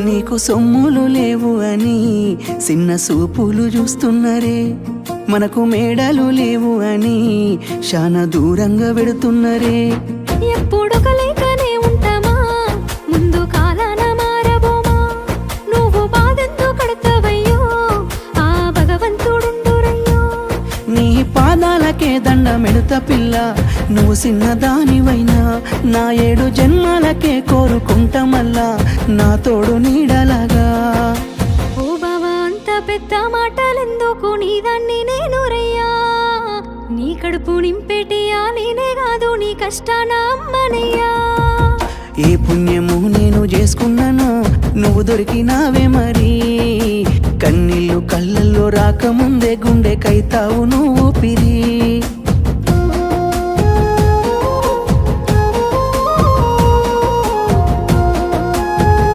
నీకు సొమ్ములు లేవు అని చిన్న సూపులు చూస్తున్నరే, మనకు మేడలు లేవు అని శానా దూరంగా వెడుతున్నరే. ఎప్పుడు కలేకనే ఉంటామా, ముందు కాలాన మారబోమా. నువ్వు బాధెంతో కడతావయ్యో, ఆ భగవంతుడుండురయ్యో. నీ పాదాలకే దండమెడుత పిల్ల, నువ్వు చిన్నదానివైనా నా 7 జన్మాలకే కోరుకుంటా మల్లా నా తోడు నీడలాగా. ఓ బావా అంత పెద్ద మాటలెందుకు, నీదాన్ని నేను రయ్యా. నీ కడుపు నింపేటియా నేనే కాదు, నీ కష్టాన అమ్మనయ్యా. ఏ పుణ్యము నేను చేసుకున్నాను, నువ్వు దొరికినావే మరి. కన్నీళ్ళు కళ్ళల్లో రాకముందే గుండె కైతావు నువ్వు పిరి.